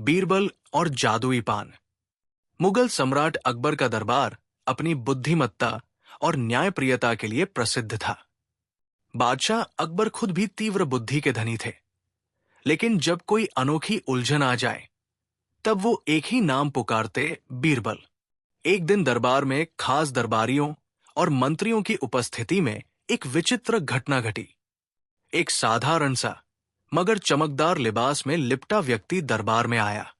बीरबल और जादुई पान। मुगल सम्राट अकबर का दरबार अपनी बुद्धिमत्ता और न्यायप्रियता के लिए प्रसिद्ध था। बादशाह अकबर खुद भी तीव्र बुद्धि के धनी थे, लेकिन जब कोई अनोखी उलझन आ जाए तब वो एक ही नाम पुकारते, बीरबल। एक दिन दरबार में खास दरबारियों और मंत्रियों की उपस्थिति में एक विचित्र घटना घटी। एक साधारण सा मगर चमकदार लिबास में लिपटा व्यक्ति दरबार में आया।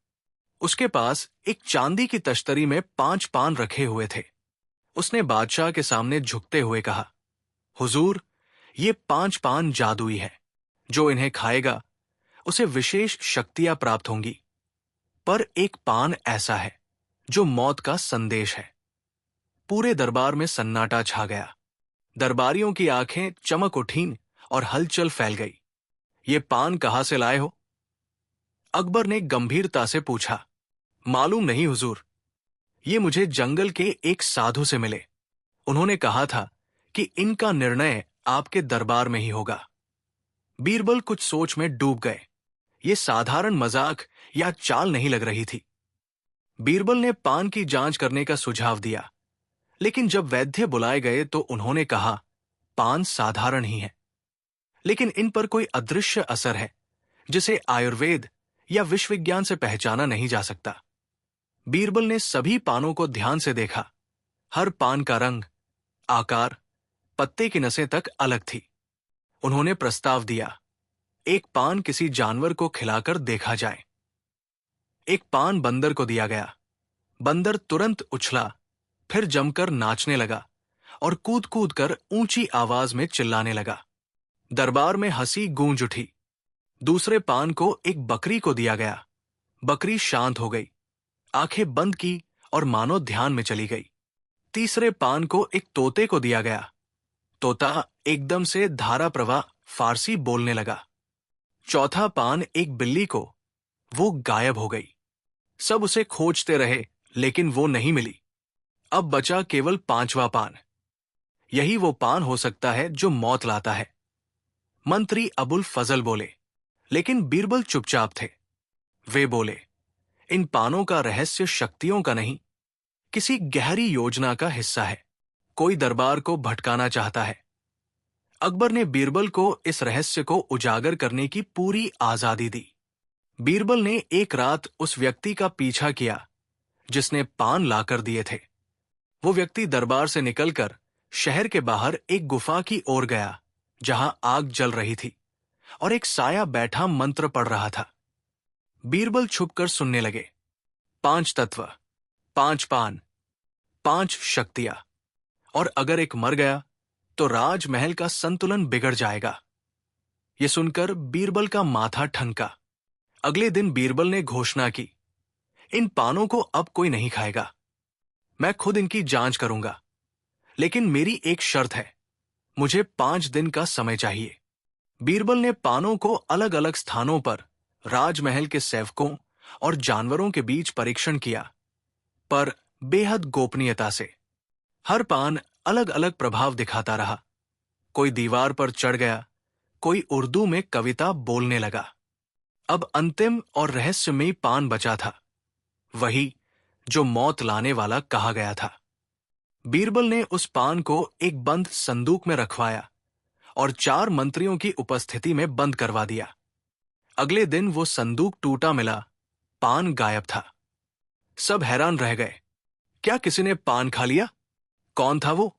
उसके पास एक चांदी की तश्तरी में 5 पान रखे हुए थे। उसने बादशाह के सामने झुकते हुए कहा, हुजूर, ये 5 पान जादुई है। जो इन्हें खाएगा उसे विशेष शक्तियां प्राप्त होंगी। पर एक पान ऐसा है जो मौत का संदेश है। पूरे दरबार में सन्नाटा छा गया। दरबारियों की आंखें चमक उठीं और हलचल फैल गई। ये पान कहां से लाए हो? अकबर ने गंभीरता से पूछा। मालूम नहीं हुजूर, ये मुझे जंगल के एक साधु से मिले। उन्होंने कहा था कि इनका निर्णय आपके दरबार में ही होगा। बीरबल कुछ सोच में डूब गए। ये साधारण मजाक या चाल नहीं लग रही थी। बीरबल ने पान की जांच करने का सुझाव दिया, लेकिन जब वैद्य बुलाए गए तो उन्होंने कहा, पान साधारण ही है, लेकिन इन पर कोई अदृश्य असर है जिसे आयुर्वेद या विश्व विज्ञान से पहचाना नहीं जा सकता। बीरबल ने सभी पानों को ध्यान से देखा। हर पान का रंग, आकार, पत्ते की नसें तक अलग थी। उन्होंने प्रस्ताव दिया, एक पान किसी जानवर को खिलाकर देखा जाए। एक पान बंदर को दिया गया। बंदर तुरंत उछला, फिर जमकर नाचने लगा और कूद कूद कर ऊंची आवाज में चिल्लाने लगा। दरबार में हंसी गूंज उठी। दूसरे पान को एक बकरी को दिया गया। बकरी शांत हो गई, आंखें बंद की और मानो ध्यान में चली गई। तीसरे पान को एक तोते को दिया गया। तोता एकदम से धारा प्रवाह फारसी बोलने लगा। चौथा पान एक बिल्ली को, वो गायब हो गई। सब उसे खोजते रहे, लेकिन वो नहीं मिली। अब बचा केवल 5वां पान। यही वो पान हो सकता है जो मौत लाता है। मंत्री अबुल फजल बोले, लेकिन बीरबल चुपचाप थे। वे बोले, इन पानों का रहस्य शक्तियों का नहीं, किसी गहरी योजना का हिस्सा है। कोई दरबार को भटकाना चाहता है। अकबर ने बीरबल को इस रहस्य को उजागर करने की पूरी आजादी दी। बीरबल ने एक रात उस व्यक्ति का पीछा किया जिसने पान लाकर दिए थे। वो व्यक्ति दरबार से निकलकर शहर के बाहर एक गुफा की ओर गया जहां आग जल रही थी और एक साया बैठा मंत्र पढ़ रहा था। बीरबल छुपकर सुनने लगे। 5 तत्व, 5 पान, 5 शक्तियां, और अगर एक मर गया तो राजमहल का संतुलन बिगड़ जाएगा। ये सुनकर बीरबल का माथा ठनका। अगले दिन बीरबल ने घोषणा की, इन पानों को अब कोई नहीं खाएगा। मैं खुद इनकी जांच करूंगा, लेकिन मेरी एक शर्त है, मुझे 5 दिन का समय चाहिए। बीरबल ने पानों को अलग अलग स्थानों पर राजमहल के सेवकों और जानवरों के बीच परीक्षण किया, पर बेहद गोपनीयता से। हर पान अलग अलग प्रभाव दिखाता रहा। कोई दीवार पर चढ़ गया, कोई उर्दू में कविता बोलने लगा। अब अंतिम और रहस्यमयी पान बचा था, वही जो मौत लाने वाला कहा गया था। बीरबल ने उस पान को एक बंद संदूक में रखवाया और 4 मंत्रियों की उपस्थिति में बंद करवा दिया। अगले दिन वो संदूक टूटा मिला, पान गायब था। सब हैरान रह गए, क्या किसी ने पान खा लिया? कौन था वो?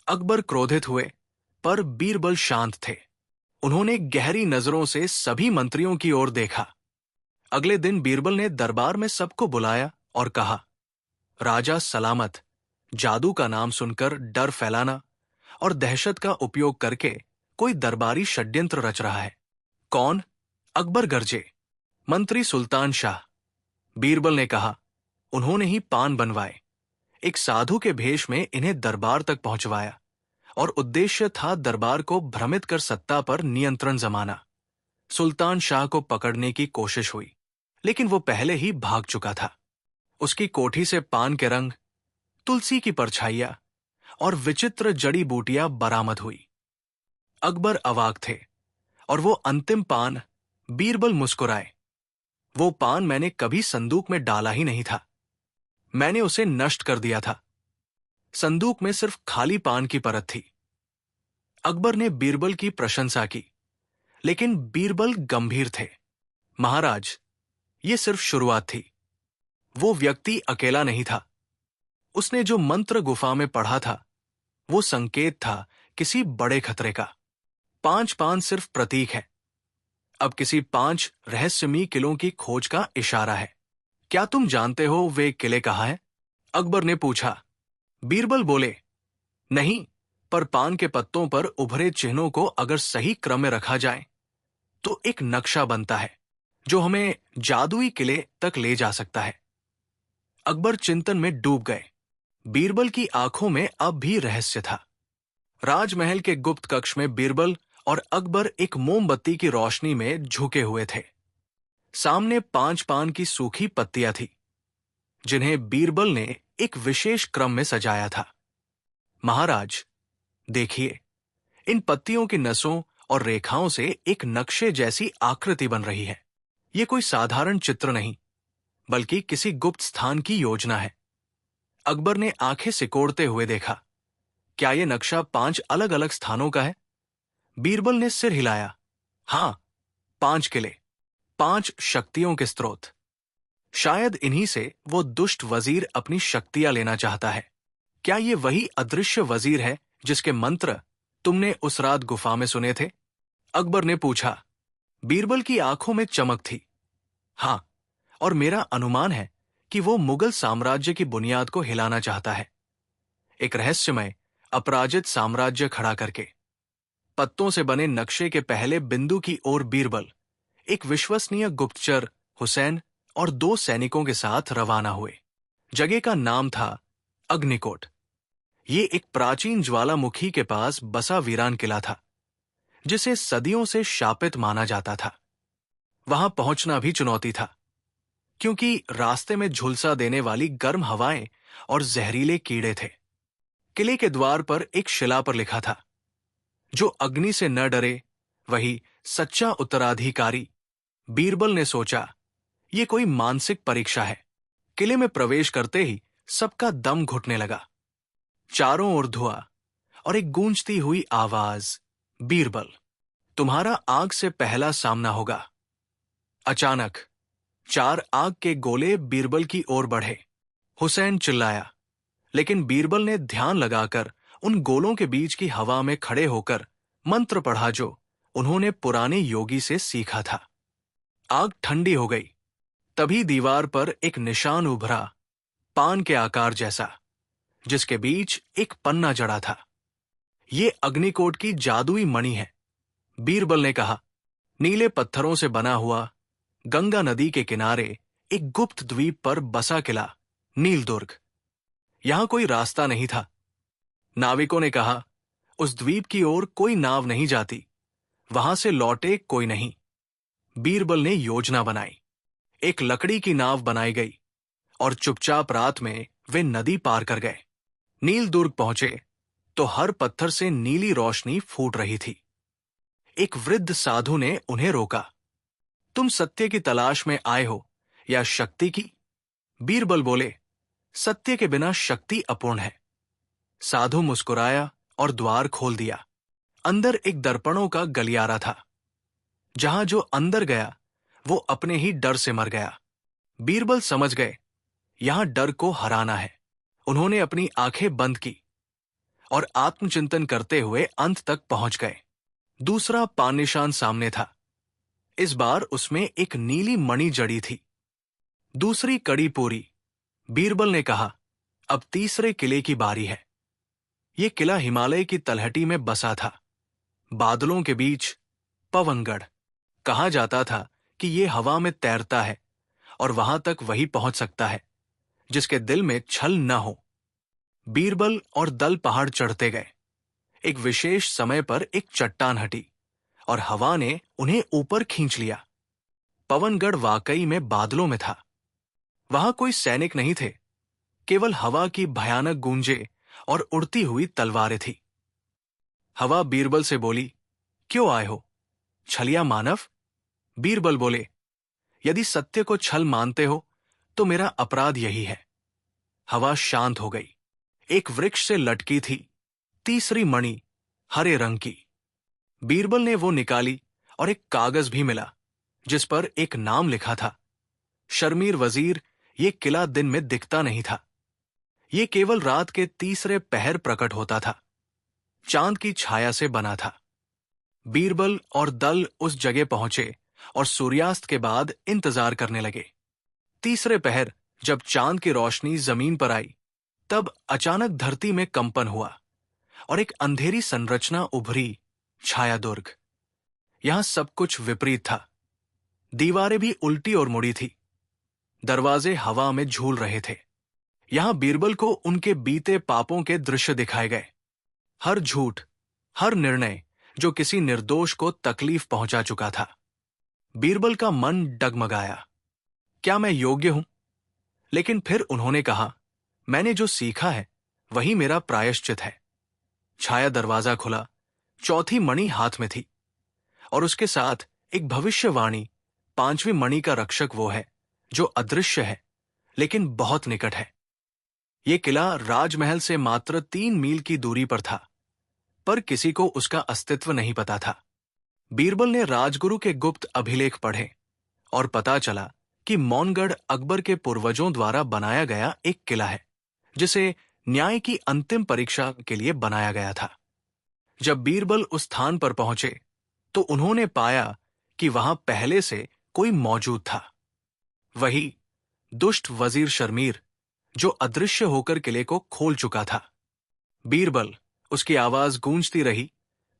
अकबर क्रोधित हुए, पर बीरबल शांत थे। उन्होंने गहरी नजरों से सभी मंत्रियों की ओर देखा। अगले दिन बीरबल ने दरबार में सबको बुलाया और कहा, राजा सलामत, जादू का नाम सुनकर डर फैलाना और दहशत का उपयोग करके कोई दरबारी षड्यंत्र रच रहा है। कौन? अकबर गरजे। मंत्री सुल्तान शाह। बीरबल ने कहा, उन्होंने ही पान बनवाए। एक साधु के भेष में इन्हें दरबार तक पहुंचवाया और उद्देश्य था दरबार को भ्रमित कर सत्ता पर नियंत्रण जमाना। सुल्तान शाह को पकड़ने की कोशिश हुई, लेकिन वो पहले ही भाग चुका था। उसकी कोठी से पान के रंग, तुलसी की परछाइयां और विचित्र जड़ी बूटियां बरामद हुई। अकबर अवाक थे और वो अंतिम पान, बीरबल मुस्कुराए। वो पान मैंने कभी संदूक में डाला ही नहीं था। मैंने उसे नष्ट कर दिया था। संदूक में सिर्फ खाली पान की परत थी। अकबर ने बीरबल की प्रशंसा की, लेकिन बीरबल गंभीर थे। महाराज, ये सिर्फ शुरुआत थी। वो व्यक्ति अकेला नहीं था। उसने जो मंत्र गुफा में पढ़ा था, वो संकेत था किसी बड़े खतरे का। 5 पान सिर्फ प्रतीक है। अब किसी 5 रहस्यमयी किलों की खोज का इशारा है। क्या तुम जानते हो वे किले कहाँ हैं? अकबर ने पूछा। बीरबल बोले, नहीं, पर पान के पत्तों पर उभरे चिन्हों को अगर सही क्रम में रखा जाए तो एक नक्शा बनता है जो हमें जादुई किले तक ले जा सकता है। अकबर चिंतन में डूब गए। बीरबल की आंखों में अब भी रहस्य था। राजमहल के गुप्त कक्ष में बीरबल और अकबर एक मोमबत्ती की रोशनी में झुके हुए थे। सामने 5 पान की सूखी पत्तियां थी, जिन्हें बीरबल ने एक विशेष क्रम में सजाया था। महाराज, देखिए, इन पत्तियों की नसों और रेखाओं से एक नक्शे जैसी आकृति बन रही है। ये कोई साधारण चित्र नहीं, बल्कि किसी गुप्त स्थान की योजना है। अकबर ने आंखें सिकोड़ते हुए देखा। क्या यह नक्शा 5 अलग अलग स्थानों का है? बीरबल ने सिर हिलाया। हां, 5 किले, 5 शक्तियों के स्रोत। शायद इन्हीं से वो दुष्ट वजीर अपनी शक्तियां लेना चाहता है। क्या ये वही अदृश्य वजीर है जिसके मंत्र तुमने उस रात गुफा में सुने थे? अकबर ने पूछा। बीरबल की आंखों में चमक थी। हां, और मेरा अनुमान है कि वो मुगल साम्राज्य की बुनियाद को हिलाना चाहता है, एक रहस्यमय अपराजित साम्राज्य खड़ा करके। पत्तों से बने नक्शे के पहले बिंदु की ओर बीरबल एक विश्वसनीय गुप्तचर हुसैन और 2 सैनिकों के साथ रवाना हुए। जगह का नाम था अग्निकोट। ये एक प्राचीन ज्वालामुखी के पास बसा वीरान किला था, जिसे सदियों से शापित माना जाता था। वहां पहुंचना भी चुनौती था, क्योंकि रास्ते में झुलसा देने वाली गर्म हवाएं और जहरीले कीड़े थे। किले के द्वार पर एक शिला पर लिखा था, जो अग्नि से न डरे वही सच्चा उत्तराधिकारी। बीरबल ने सोचा, ये कोई मानसिक परीक्षा है। किले में प्रवेश करते ही सबका दम घुटने लगा। चारों ओर धुआं और एक गूंजती हुई आवाज, बीरबल, तुम्हारा आग से पहला सामना होगा। अचानक 4 आग के गोले बीरबल की ओर बढ़े। हुसैन चिल्लाया, लेकिन बीरबल ने ध्यान लगाकर उन गोलों के बीच की हवा में खड़े होकर मंत्र पढ़ा जो उन्होंने पुराने योगी से सीखा था। आग ठंडी हो गई। तभी दीवार पर एक निशान उभरा, पान के आकार जैसा, जिसके बीच एक पन्ना जड़ा था। ये अग्निकोट की जादुई मणि है, बीरबल ने कहा। नीले पत्थरों से बना हुआ, गंगा नदी के किनारे एक गुप्त द्वीप पर बसा किला, नीलदुर्ग। यहां कोई रास्ता नहीं था। नाविकों ने कहा, उस द्वीप की ओर कोई नाव नहीं जाती, वहां से लौटे कोई नहीं। बीरबल ने योजना बनाई। एक लकड़ी की नाव बनाई गई और चुपचाप रात में वे नदी पार कर गए। नीलदुर्ग पहुंचे तो हर पत्थर से नीली रोशनी फूट रही थी। एक वृद्ध साधु ने उन्हें रोका। तुम सत्य की तलाश में आए हो या शक्ति की? बीरबल बोले, सत्य के बिना शक्ति अपूर्ण है। साधु मुस्कुराया और द्वार खोल दिया। अंदर एक दर्पणों का गलियारा था। जहां जो अंदर गया वो अपने ही डर से मर गया। बीरबल समझ गए, यहां डर को हराना है। उन्होंने अपनी आंखें बंद की और आत्मचिंतन करते हुए अंत तक पहुंच गए। दूसरा पान निशान सामने था। इस बार उसमें एक नीली मणि जड़ी थी। दूसरी कड़ी पूरी। बीरबल ने कहा, अब तीसरे किले की बारी है। यह किला हिमालय की तलहटी में बसा था, बादलों के बीच, पवनगढ़। कहा जाता था कि यह हवा में तैरता है और वहां तक वही पहुंच सकता है जिसके दिल में छल न हो। बीरबल और दल पहाड़ चढ़ते गए। एक विशेष समय पर एक चट्टान हटी और हवा ने उन्हें ऊपर खींच लिया। पवनगढ़ वाकई में बादलों में था। वहां कोई सैनिक नहीं थे, केवल हवा की भयानक गूंजे और उड़ती हुई तलवारें थी। हवा बीरबल से बोली, क्यों आए हो, छलिया मानव? बीरबल बोले, यदि सत्य को छल मानते हो तो मेरा अपराध यही है। हवा शांत हो गई। एक वृक्ष से लटकी थी तीसरी मणि, हरे रंग की। बीरबल ने वो निकाली और एक कागज भी मिला जिस पर एक नाम लिखा था। शर्मीर वजीर, ये किला दिन में दिखता नहीं था। ये केवल रात के तीसरे पहर प्रकट होता था। चांद की छाया से बना था। बीरबल और दल उस जगह पहुंचे और सूर्यास्त के बाद इंतजार करने लगे। तीसरे पहर जब चांद की रोशनी जमीन पर आई, तब अचानक धरती में कंपन हुआ और एक अंधेरी संरचना उभरी, छायादुर्ग। यहां सब कुछ विपरीत था। दीवारें भी उल्टी और मुड़ी थी। दरवाजे हवा में झूल रहे थे। यहां बीरबल को उनके बीते पापों के दृश्य दिखाए गए। हर झूठ, हर निर्णय जो किसी निर्दोष को तकलीफ पहुंचा चुका था। बीरबल का मन डगमगाया। क्या मैं योग्य हूं? लेकिन फिर उन्होंने कहा, मैंने जो सीखा है वही मेरा प्रायश्चित है। छाया दरवाजा खुला। चौथी मणि हाथ में थी और उसके साथ एक भविष्यवाणी। पांचवी मणि का रक्षक वो है जो अदृश्य है लेकिन बहुत निकट है। ये किला राजमहल से मात्र 3 मील की दूरी पर था, पर किसी को उसका अस्तित्व नहीं पता था। बीरबल ने राजगुरु के गुप्त अभिलेख पढ़े और पता चला कि मौनगढ़ अकबर के पूर्वजों द्वारा बनाया गया एक किला है जिसे न्याय की अंतिम परीक्षा के लिए बनाया गया था। जब बीरबल उस स्थान पर पहुंचे तो उन्होंने पाया कि वहां पहले से कोई मौजूद था। वही दुष्ट वजीर शर्मीर जो अदृश्य होकर किले को खोल चुका था। बीरबल, उसकी आवाज गूंजती रही,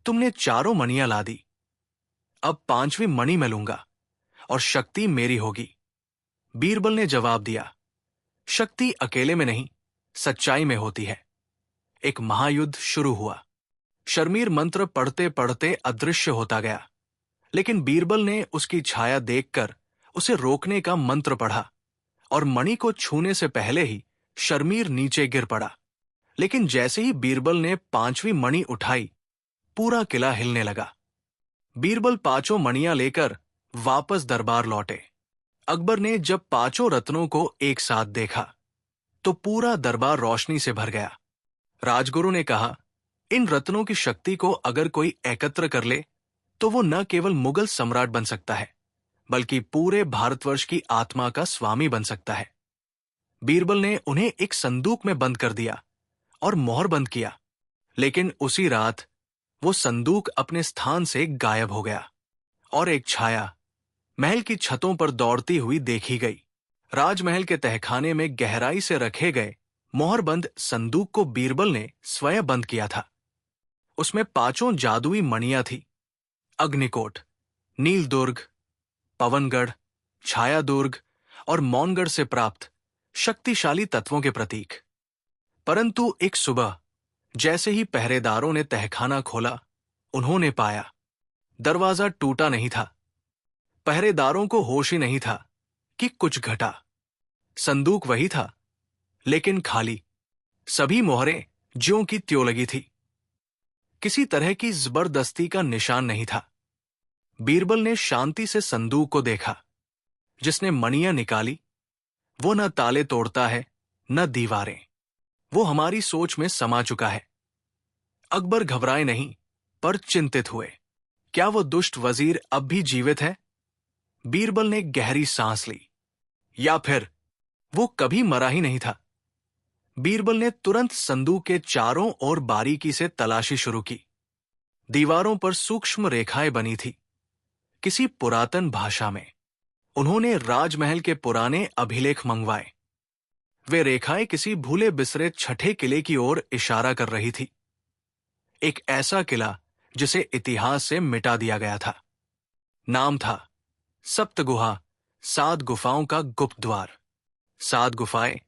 तुमने चारों मणियां ला दी। अब 5वीं मणि मैं लूंगा और शक्ति मेरी होगी। बीरबल ने जवाब दिया, शक्ति अकेले में नहीं, सच्चाई में होती है। एक महायुद्ध शुरू हुआ। शर्मीर मंत्र पढ़ते पढ़ते अदृश्य होता गया, लेकिन बीरबल ने उसकी छाया देखकर उसे रोकने का मंत्र पढ़ा और मणि को छूने से पहले ही शर्मीर नीचे गिर पड़ा। लेकिन जैसे ही बीरबल ने 5वीं मणि उठाई, पूरा किला हिलने लगा। बीरबल 5 मणियां लेकर वापस दरबार लौटे। अकबर ने जब 5 रत्नों को एक साथ देखा तो पूरा दरबार रोशनी से भर गया। राजगुरु ने कहा, इन रत्नों की शक्ति को अगर कोई एकत्र कर ले तो वो न केवल मुगल सम्राट बन सकता है बल्कि पूरे भारतवर्ष की आत्मा का स्वामी बन सकता है। बीरबल ने उन्हें एक संदूक में बंद कर दिया और मोहर बंद किया, लेकिन उसी रात वो संदूक अपने स्थान से गायब हो गया और एक छाया महल की छतों पर दौड़ती हुई देखी गई। राजमहल के तहखाने में गहराई से रखे गए मोहरबंद संदूक को बीरबल ने स्वयं बंद किया था। उसमें 5 जादुई मणियां थी, अग्निकोट, नीलदुर्ग, पवनगढ़, छायादुर्ग और मौनगढ़ से प्राप्त शक्तिशाली तत्वों के प्रतीक। परंतु एक सुबह जैसे ही पहरेदारों ने तहखाना खोला, उन्होंने पाया दरवाजा टूटा नहीं था। पहरेदारों को होश ही नहीं था कि कुछ घटा। संदूक वही था, लेकिन खाली। सभी मोहरें ज्यों की त्यों लगी थी। किसी तरह की जबरदस्ती का निशान नहीं था। बीरबल ने शांति से संदूक को देखा। जिसने मणियां निकाली वो न ताले तोड़ता है न दीवारें। वो हमारी सोच में समा चुका है। अकबर घबराए नहीं, पर चिंतित हुए। क्या वो दुष्ट वजीर अब भी जीवित है? बीरबल ने गहरी सांस ली। या फिर वो कभी मरा ही नहीं था? बीरबल ने तुरंत संदूक के चारों ओर बारीकी से तलाशी शुरू की। दीवारों पर सूक्ष्म रेखाएं बनी थी, किसी पुरातन भाषा में। उन्होंने राजमहल के पुराने अभिलेख मंगवाए। वे रेखाएं किसी भूले बिसरे छठे किले की ओर इशारा कर रही थी। एक ऐसा किला जिसे इतिहास से मिटा दिया गया था। नाम था सप्त गुहा, 7 गुफाओं का गुप्त द्वार। 7 गुफाएं,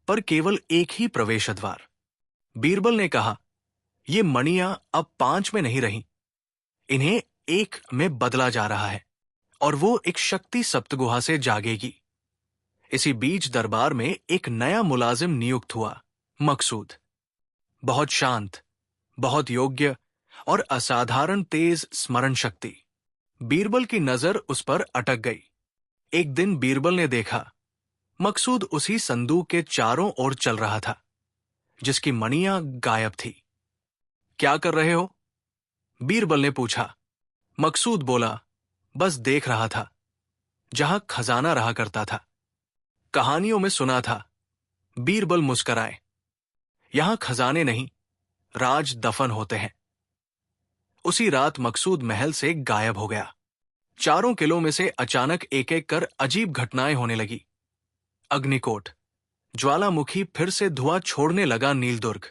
पर केवल एक ही प्रवेश द्वार। बीरबल ने कहा, ये मणियां अब 5 में नहीं रही, इन्हें 1 में बदला जा रहा है और वो एक शक्ति सप्तगुहा से जागेगी। इसी बीच दरबार में एक नया मुलाजिम नियुक्त हुआ, मकसूद। बहुत शांत, बहुत योग्य और असाधारण तेज स्मरण शक्ति। बीरबल की नजर उस पर अटक गई। एक दिन बीरबल ने देखा मकसूद उसी संदूक के चारों ओर चल रहा था जिसकी मणियां गायब थी। क्या कर रहे हो? बीरबल ने पूछा। मकसूद बोला, बस देख रहा था। जहां खजाना रहा करता था। कहानियों में सुना था। बीरबल मुस्कराए। यहां खजाने नहीं, राज दफन होते हैं। उसी रात मकसूद महल से गायब हो गया। चारों किलों में से अचानक एक एक कर अजीब घटनाएं होने लगी। अग्निकोट, ज्वालामुखी फिर से धुआं छोड़ने लगा नीलदुर्ग,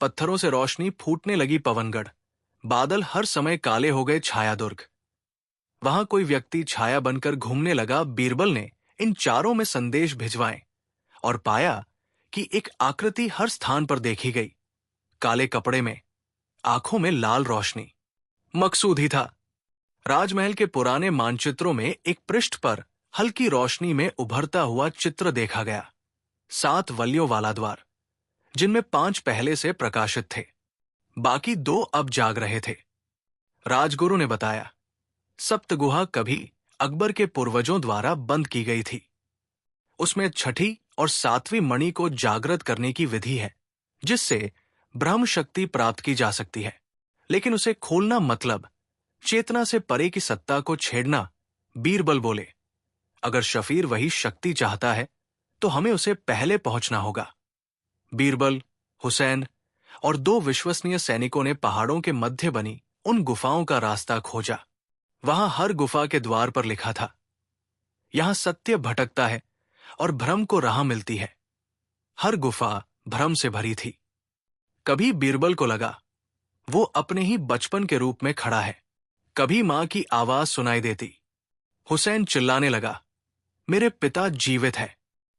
पत्थरों से रोशनी फूटने लगी पवनगढ़, बादल हर समय काले हो गए छायादुर्ग। वहां कोई व्यक्ति छाया बनकर घूमने लगा। बीरबल ने इन चारों में संदेश भिजवाए और पाया कि एक आकृति हर स्थान पर देखी गई, काले कपड़े में, आंखों में लाल रोशनी। मकसूद ही था। राजमहल के पुराने मानचित्रों में एक पृष्ठ पर हल्की रोशनी में उभरता हुआ चित्र देखा गया। 7 वलियों वाला द्वार, जिनमें 5 पहले से प्रकाशित थे, बाकी 2 अब जाग रहे थे। राजगुरु ने बताया, सप्त गुहा कभी अकबर के पूर्वजों द्वारा बंद की गई थी। उसमें छठी और 7वीं मणि को जागृत करने की विधि है, जिससे ब्रह्म शक्ति प्राप्त की जा सकती है। लेकिन उसे खोलना मतलब चेतना से परे की सत्ता को छेड़ना। बीरबल बोले, अगर शफीर वही शक्ति चाहता है तो हमें उसे पहले पहुंचना होगा। बीरबल, हुसैन और 2 विश्वसनीय सैनिकों ने पहाड़ों के मध्य बनी उन गुफाओं का रास्ता खोजा। वहां हर गुफा के द्वार पर लिखा था, यहां सत्य भटकता है और भ्रम को राह मिलती है। हर गुफा भ्रम से भरी थी। कभी बीरबल को लगा वो अपने ही बचपन के रूप में खड़ा है, कभी मां की आवाज सुनाई देती। हुसैन चिल्लाने लगा, मेरे पिता जीवित है,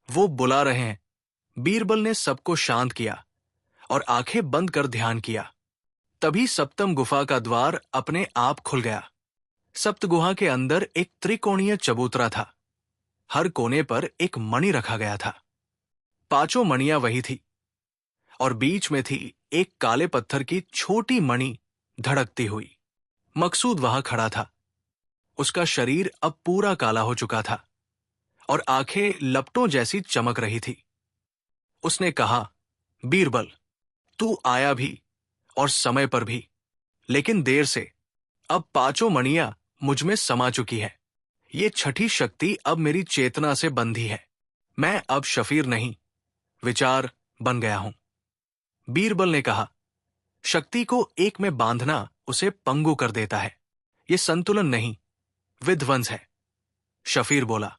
वो बुला रहे हैं। बीरबल ने सबको शांत किया और आंखें बंद कर ध्यान किया। तभी सप्तम गुफा का द्वार अपने आप खुल गया। सप्त गुहा के अंदर एक त्रिकोणीय चबूतरा था। हर कोने पर एक मणि रखा गया था। 5 मणियां वही थी और बीच में थी एक काले पत्थर की छोटी मणि धड़कती हुई। मकसूद वहां खड़ा था। उसका शरीर अब पूरा काला हो चुका था और आंखें लपटों जैसी चमक रही थी। उसने कहा, बीरबल, तू आया भी और समय पर भी, लेकिन देर से। अब 5 मणियां मुझ में समा चुकी है। ये छठी शक्ति अब मेरी चेतना से बंधी है। मैं अब शफीर नहीं, विचार बन गया हूं। बीरबल ने कहा, शक्ति को एक में बांधना उसे पंगु कर देता है। ये संतुलन नहीं, विध्वंस है। शफीर बोला,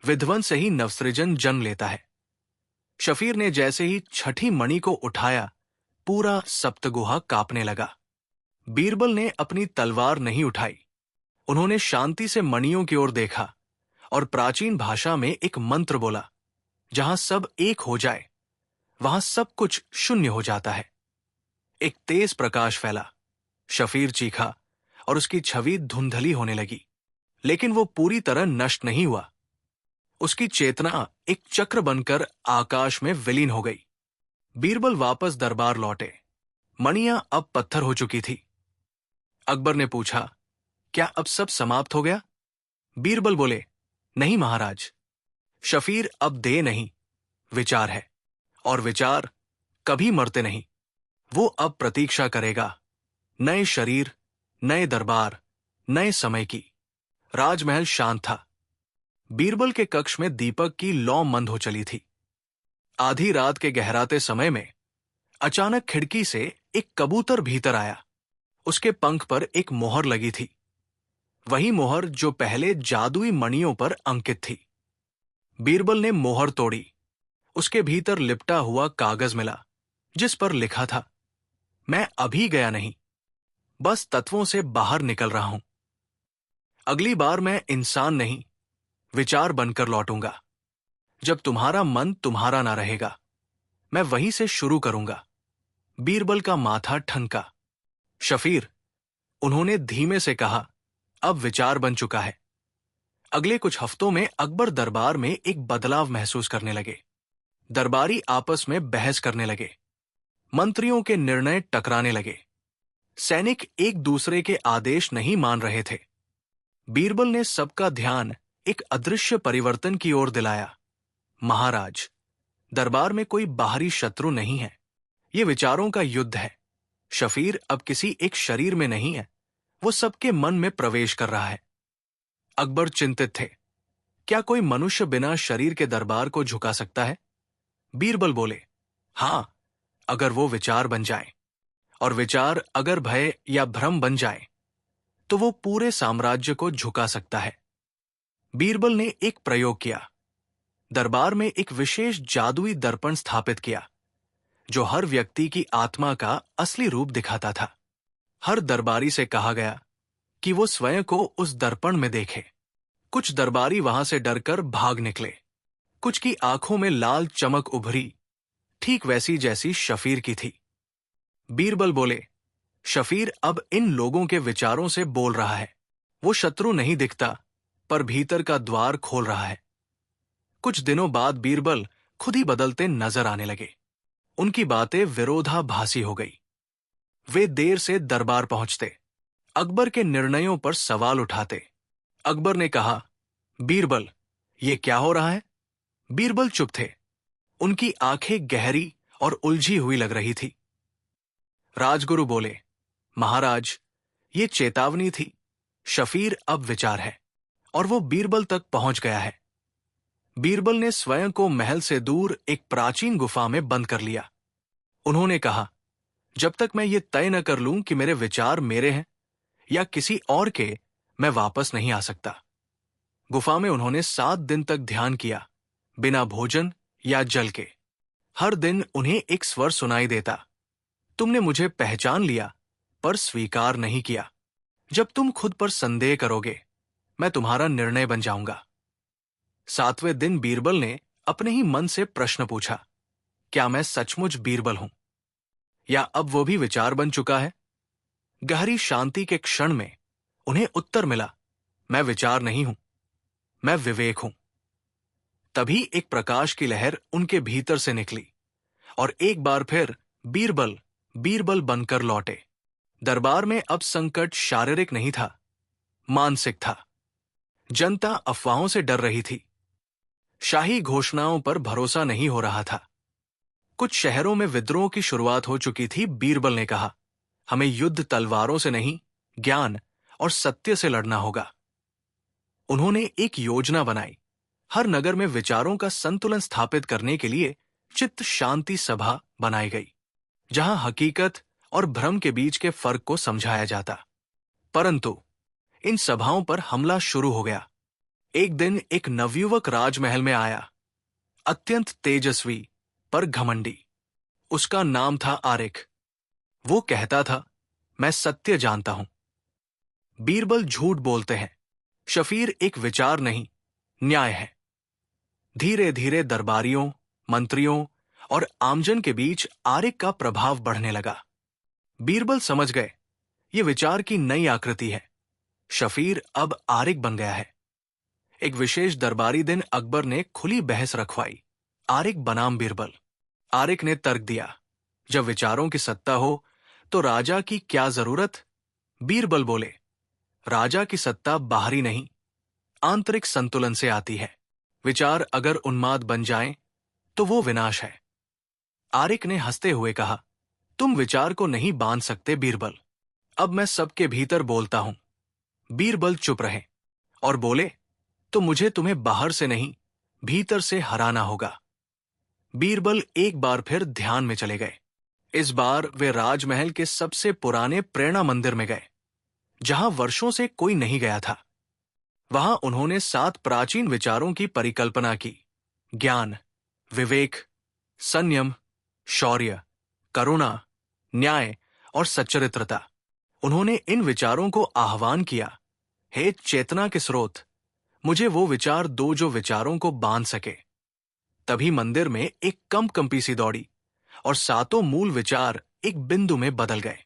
विध्वंस से ही नवसृजन जन्म लेता है। शफीर ने जैसे ही छठी मणि को उठाया, पूरा सप्तगुहा कांपने लगा। बीरबल ने अपनी तलवार नहीं उठाई। उन्होंने शांति से मणियों की ओर देखा और प्राचीन भाषा में एक मंत्र बोला, जहां सब एक हो जाए वहां सब कुछ शून्य हो जाता है। एक तेज प्रकाश फैला। शफीर चीखा और उसकी छवि धुंधली होने लगी, लेकिन वो पूरी तरह नष्ट नहीं हुआ। उसकी चेतना एक चक्र बनकर आकाश में विलीन हो गई। बीरबल वापस दरबार लौटे। मणियां अब पत्थर हो चुकी थी। अकबर ने पूछा, क्या अब सब समाप्त हो गया? बीरबल बोले, नहीं महाराज, शफीर अब देह नहीं, विचार है, और विचार कभी मरते नहीं। वो अब प्रतीक्षा करेगा, नए शरीर, नए दरबार, नए समय की। राजमहल शांत था। बीरबल के कक्ष में दीपक की लौ मंद हो चली थी। आधी रात के गहराते समय में अचानक खिड़की से एक कबूतर भीतर आया। उसके पंख पर एक मोहर लगी थी, वही मोहर जो पहले जादुई मणियों पर अंकित थी। बीरबल ने मोहर तोड़ी। उसके भीतर लिपटा हुआ कागज मिला, जिस पर लिखा था, मैं अभी गया नहीं, बस तत्वों से बाहर निकल रहा हूं। अगली बार मैं इंसान नहीं, विचार बनकर लौटूंगा। जब तुम्हारा मन तुम्हारा ना रहेगा, मैं वहीं से शुरू करूंगा। बीरबल का माथा ठनका। शफीर, उन्होंने धीमे से कहा, अब विचार बन चुका है। अगले कुछ हफ्तों में अकबर दरबार में एक बदलाव महसूस करने लगे। दरबारी आपस में बहस करने लगे। मंत्रियों के निर्णय टकराने लगे। सैनिक एक दूसरे के आदेश नहीं मान रहे थे। बीरबल ने सबका ध्यान एक अदृश्य परिवर्तन की ओर दिलाया। महाराज, दरबार में कोई बाहरी शत्रु नहीं है। ये विचारों का युद्ध है। शफीर अब किसी एक शरीर में नहीं है, वो सबके मन में प्रवेश कर रहा है। अकबर चिंतित थे। क्या कोई मनुष्य बिना शरीर के दरबार को झुका सकता है? बीरबल बोले, हां, अगर वो विचार बन जाए, और विचार अगर भय या भ्रम बन जाए तो वो पूरे साम्राज्य को झुका सकता है। बीरबल ने एक प्रयोग किया। दरबार में एक विशेष जादुई दर्पण स्थापित किया जो हर व्यक्ति की आत्मा का असली रूप दिखाता था। हर दरबारी से कहा गया कि वो स्वयं को उस दर्पण में देखे। कुछ दरबारी वहां से डरकर भाग निकले। कुछ की आंखों में लाल चमक उभरी, ठीक वैसी जैसी शफीर की थी। बीरबल बोले, शफीर अब इन लोगों के विचारों से बोल रहा है। वो शत्रु नहीं दिखता, पर भीतर का द्वार खोल रहा है। कुछ दिनों बाद बीरबल खुद ही बदलते नजर आने लगे। उनकी बातें विरोधाभासी हो गई। वे देर से दरबार पहुंचते, अकबर के निर्णयों पर सवाल उठाते। अकबर ने कहा, बीरबल, ये क्या हो रहा है? बीरबल चुप थे। उनकी आंखें गहरी और उलझी हुई लग रही थी। राजगुरु बोले, महाराज, ये चेतावनी थी। शफीर अब विचार है और वो बीरबल तक पहुंच गया है। बीरबल ने स्वयं को महल से दूर एक प्राचीन गुफा में बंद कर लिया। उन्होंने कहा, जब तक मैं ये तय न कर लूं कि मेरे विचार मेरे हैं या किसी और के, मैं वापस नहीं आ सकता। गुफा में उन्होंने 7 दिन तक ध्यान किया, बिना भोजन या जल के। हर दिन उन्हें एक स्वर सुनाई देता, तुमने मुझे पहचान लिया पर स्वीकार नहीं किया। जब तुम खुद पर संदेह करोगे, मैं तुम्हारा निर्णय बन जाऊंगा। 7वें दिन बीरबल ने अपने ही मन से प्रश्न पूछा, क्या मैं सचमुच बीरबल हूं, या अब वो भी विचार बन चुका है? गहरी शांति के क्षण में उन्हें उत्तर मिला, मैं विचार नहीं हूं, मैं विवेक हूं। तभी एक प्रकाश की लहर उनके भीतर से निकली और एक बार फिर बीरबल बीरबल बनकर लौटे। दरबार में अब संकट शारीरिक नहीं था, मानसिक था। जनता अफवाहों से डर रही थी। शाही घोषणाओं पर भरोसा नहीं हो रहा था। कुछ शहरों में विद्रोह की शुरुआत हो चुकी थी। बीरबल ने कहा, हमें युद्ध तलवारों से नहीं, ज्ञान और सत्य से लड़ना होगा। उन्होंने एक योजना बनाई। हर नगर में विचारों का संतुलन स्थापित करने के लिए चित्त शांति सभा बनाई गई, जहां हकीकत और भ्रम के बीच के फर्क को समझाया जाता। परंतु इन सभाओं पर हमला शुरू हो गया। एक दिन एक नवयुवक राजमहल में आया, अत्यंत तेजस्वी पर घमंडी। उसका नाम था आरिक। वो कहता था, मैं सत्य जानता हूं। बीरबल झूठ बोलते हैं। शफीर एक विचार नहीं, न्याय है। धीरे धीरे दरबारियों, मंत्रियों और आमजन के बीच आरिक का प्रभाव बढ़ने लगा। बीरबल समझ गए, ये विचार की नई आकृति है। शफीर अब आरिक बन गया है। एक विशेष दरबारी दिन अकबर ने खुली बहस रखवाई, आरिक बनाम बीरबल। आरिक ने तर्क दिया, जब विचारों की सत्ता हो तो राजा की क्या जरूरत? बीरबल बोले, राजा की सत्ता बाहरी नहीं, आंतरिक संतुलन से आती है। विचार अगर उन्माद बन जाएं, तो वो विनाश है। आरिक ने हंसते हुए कहा, तुम विचार को नहीं बांध सकते बीरबल। अब मैं सबके भीतर बोलता हूं। बीरबल चुप रहे और बोले, तो मुझे तुम्हें बाहर से नहीं, भीतर से हराना होगा। बीरबल एक बार फिर ध्यान में चले गए। इस बार वे राजमहल के सबसे पुराने प्रेरणा मंदिर में गए, जहां वर्षों से कोई नहीं गया था। वहां उन्होंने 7 प्राचीन विचारों की परिकल्पना की, ज्ञान, विवेक, संयम, शौर्य, करुणा, न्याय और सच्चरित्रता। उन्होंने इन विचारों को आह्वान किया, हे चेतना के स्रोत, मुझे वो विचार दो जो विचारों को बांध सके। तभी मंदिर में एक कंपी सी दौड़ी और 7 मूल विचार एक बिंदु में बदल गए।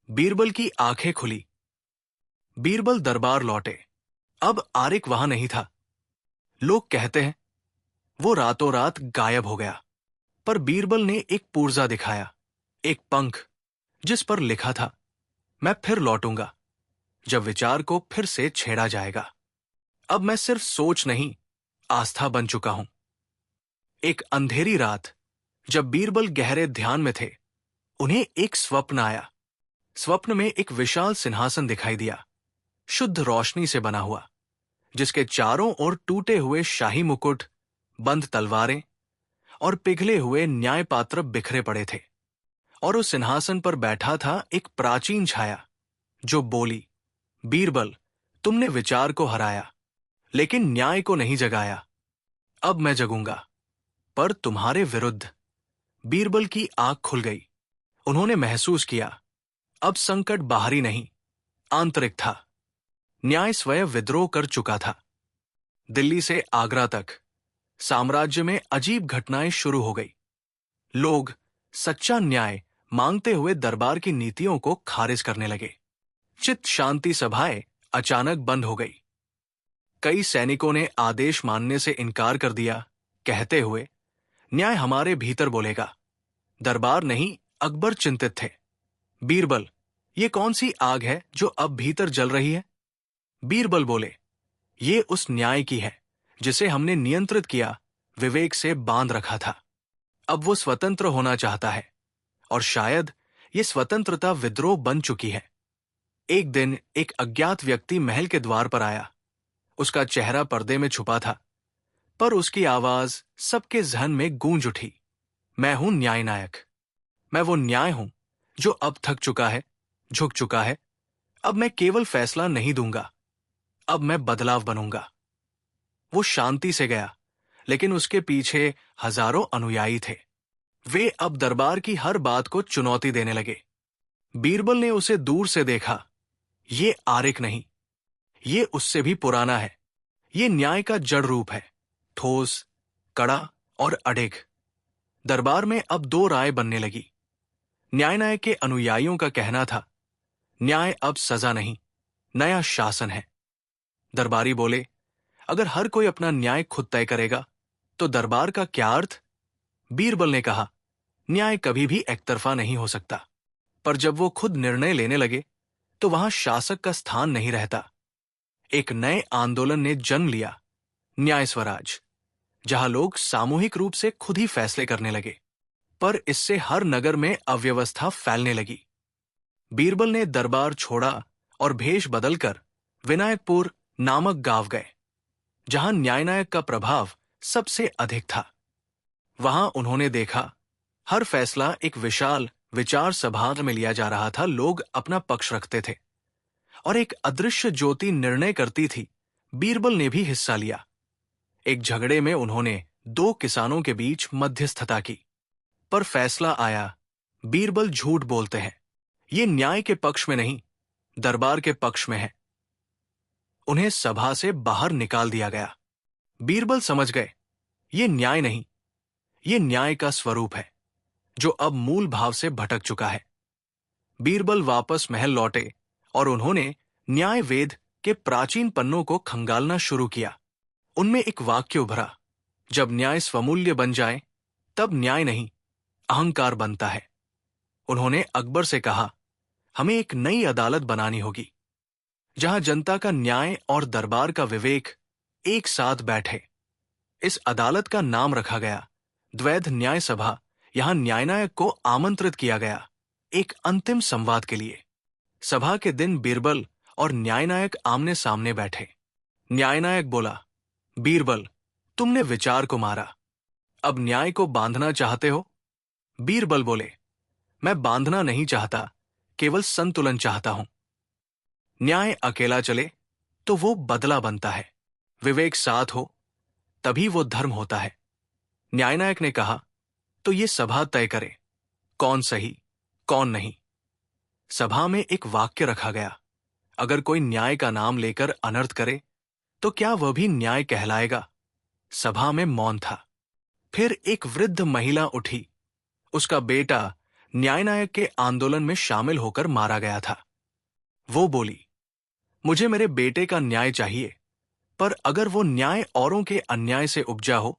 बीरबल की आंखें खुली। बीरबल दरबार लौटे। अब आरिक वहां नहीं था। लोग कहते हैं वो रातों रात गायब हो गया, पर बीरबल ने एक पूर्जा दिखाया, एक पंख जिस पर लिखा था, मैं फिर लौटूंगा जब विचार को फिर से छेड़ा जाएगा। अब मैं सिर्फ सोच नहीं, आस्था बन चुका हूं। एक अंधेरी रात, जब बीरबल गहरे ध्यान में थे, उन्हें एक स्वप्न आया। स्वप्न में एक विशाल सिंहासन दिखाई दिया, शुद्ध रोशनी से बना हुआ, जिसके चारों ओर टूटे हुए शाही मुकुट, बंद तलवारें और पिघले हुए न्याय पात्र बिखरे पड़े थे। और उस सिंहासन पर बैठा था एक प्राचीन छाया, जो बोली, बीरबल, तुमने विचार को हराया, लेकिन न्याय को नहीं जगाया। अब मैं जगूंगा, पर तुम्हारे विरुद्ध। बीरबल की आंख खुल गई। उन्होंने महसूस किया, अब संकट बाहरी नहीं, आंतरिक था। न्याय स्वयं विद्रोह कर चुका था। दिल्ली से आगरा तक साम्राज्य में अजीब घटनाएं शुरू हो गई। लोग सच्चा न्याय मांगते हुए दरबार की नीतियों को खारिज करने लगे। चित्त शांति सभाएं अचानक बंद हो गई। कई सैनिकों ने आदेश मानने से इनकार कर दिया, कहते हुए, न्याय हमारे भीतर बोलेगा। दरबार नहीं, अकबर चिंतित थे। बीरबल, ये कौन सी आग है जो अब भीतर जल रही है? बीरबल बोले, ये उस न्याय की है जिसे हमने नियंत्रित किया, विवेक से बांध रखा था। अब वो स्वतंत्र होना चाहता है, और शायद ये स्वतंत्रता विद्रोह बन चुकी है। एक दिन एक अज्ञात व्यक्ति महल के द्वार पर आया। उसका चेहरा पर्दे में छुपा था, पर उसकी आवाज सबके जहन में गूंज उठी। मैं हूं न्याय नायक। मैं वो न्याय हूं जो अब थक चुका है, झुक चुका है। अब मैं केवल फैसला नहीं दूंगा, अब मैं बदलाव बनूंगा। वो शांति से गया, लेकिन उसके पीछे हजारों अनुयायी थे। वे अब दरबार की हर बात को चुनौती देने लगे। बीरबल ने उसे दूर से देखा। ये आरिक नहीं, ये उससे भी पुराना है। ये न्याय का जड़ रूप है, ठोस, कड़ा और अडिग। दरबार में अब दो राय बनने लगी। न्याय नायक के अनुयायियों का कहना था, न्याय अब सजा नहीं, नया शासन है। दरबारी बोले, अगर हर कोई अपना न्याय खुद तय करेगा तो दरबार का क्या अर्थ? बीरबल ने कहा, न्याय कभी भी एकतरफा नहीं हो सकता, पर जब वो खुद निर्णय लेने लगे तो वहां शासक का स्थान नहीं रहता। एक नए आंदोलन ने जन्म लिया, न्याय स्वराज, जहां लोग सामूहिक रूप से खुद ही फैसले करने लगे। पर इससे हर नगर में अव्यवस्था फैलने लगी। बीरबल ने दरबार छोड़ा और भेष बदलकर विनायकपुर नामक गांव गए, जहां न्यायनायक का प्रभाव सबसे अधिक था। वहां उन्होंने देखा, हर फैसला एक विशाल विचार सभा में लिया जा रहा था। लोग अपना पक्ष रखते थे और एक अदृश्य ज्योति निर्णय करती थी। बीरबल ने भी हिस्सा लिया। एक झगड़े में उन्होंने दो किसानों के बीच मध्यस्थता की, पर फैसला आया, बीरबल झूठ बोलते हैं। ये न्याय के पक्ष में नहीं, दरबार के पक्ष में है। उन्हें सभा से बाहर निकाल दिया गया। बीरबल समझ गए, ये न्याय नहीं, ये न्याय का स्वरूप है, जो अब मूल भाव से भटक चुका है। बीरबल वापस महल लौटे और उन्होंने न्याय वेद के प्राचीन पन्नों को खंगालना शुरू किया। उनमें एक वाक्य उभरा, जब न्याय स्वमूल्य बन जाए, तब न्याय नहीं, अहंकार बनता है। उन्होंने अकबर से कहा, हमें एक नई अदालत बनानी होगी, जहां जनता का न्याय और दरबार का विवेक एक साथ बैठे। इस अदालत का नाम रखा गया द्वैध न्याय सभा। यहां न्यायनायक को आमंत्रित किया गया, एक अंतिम संवाद के लिए। सभा के दिन बीरबल और न्यायनायक आमने सामने बैठे। न्यायनायक बोला, बीरबल, तुमने विचार को मारा, अब न्याय को बांधना चाहते हो? बीरबल बोले, मैं बांधना नहीं चाहता, केवल संतुलन चाहता हूं। न्याय अकेला चले तो वो बदला बनता है, विवेक साथ हो तभी वो धर्म होता है। न्यायनायक ने कहा, तो ये सभा तय करे, कौन सही कौन नहीं। सभा में एक वाक्य रखा गया, अगर कोई न्याय का नाम लेकर अनर्थ करे तो क्या वह भी न्याय कहलाएगा? सभा में मौन था। फिर एक वृद्ध महिला उठी। उसका बेटा न्यायनायक के आंदोलन में शामिल होकर मारा गया था। वो बोली, मुझे मेरे बेटे का न्याय चाहिए, पर अगर वो न्याय औरों के अन्याय से उपजा हो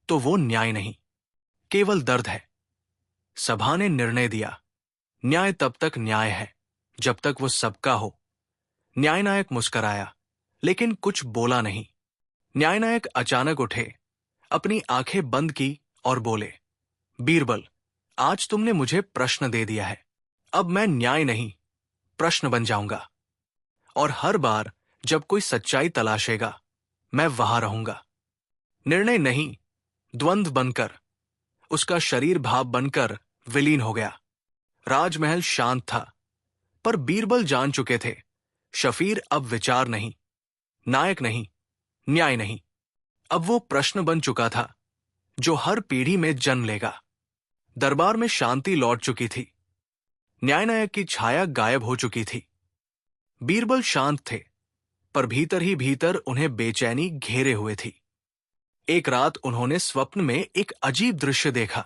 तो वो न्याय नहीं, केवल दर्द है। सभा ने निर्णय दिया, न्याय तब तक न्याय है जब तक वो सबका हो। न्यायनायक मुस्कराया, लेकिन कुछ बोला नहीं। न्यायनायक अचानक उठे, अपनी आंखें बंद की और बोले, बीरबल, आज तुमने मुझे प्रश्न दे दिया है। अब मैं न्याय नहीं, प्रश्न बन जाऊंगा। और हर बार जब कोई सच्चाई तलाशेगा, मैं वहां रहूंगा। निर्णय नहीं, द्वंद्व बनकर, उसका शरीर भाव बनकर विलीन हो गया। राजमहल शांत था, पर बीरबल जान चुके थे, शफीर अब विचार नहीं, नायक नहीं, न्याय नहीं, अब वो प्रश्न बन चुका था जो हर पीढ़ी में जन्म लेगा। दरबार में शांति लौट चुकी थी, न्यायनायक की छाया गायब हो चुकी थी। बीरबल शांत थे, पर भीतर ही भीतर उन्हें बेचैनी घेरे हुए थी। एक रात उन्होंने स्वप्न में एक अजीब दृश्य देखा।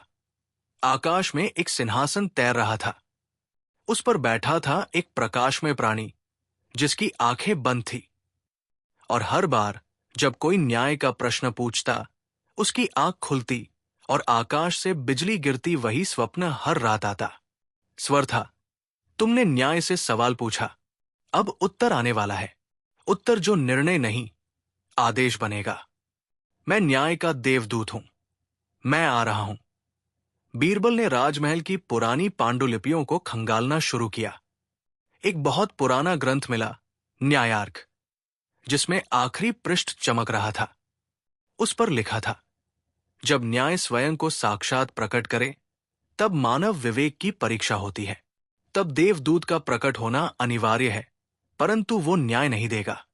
आकाश में एक सिंहासन तैर रहा था। उस पर बैठा था एक प्रकाशमय प्राणी, जिसकी आंखें बंद थी। और हर बार जब कोई न्याय का प्रश्न पूछता, उसकी आंख खुलती और आकाश से बिजली गिरती। वही स्वप्न हर रात आता। स्वर था, तुमने न्याय से सवाल पूछा, अब उत्तर आने वाला है। उत्तर जो निर्णय नहीं, आदेश बनेगा। मैं न्याय का देवदूत हूं, मैं आ रहा हूं। बीरबल ने राजमहल की पुरानी पांडुलिपियों को खंगालना शुरू किया। एक बहुत पुराना ग्रंथ मिला, न्यायार्क, जिसमें आखिरी पृष्ठ चमक रहा था। उस पर लिखा था, जब न्याय स्वयं को साक्षात प्रकट करे, तब मानव विवेक की परीक्षा होती है। तब देवदूत का प्रकट होना अनिवार्य है, परंतु वो न्याय नहीं देगा,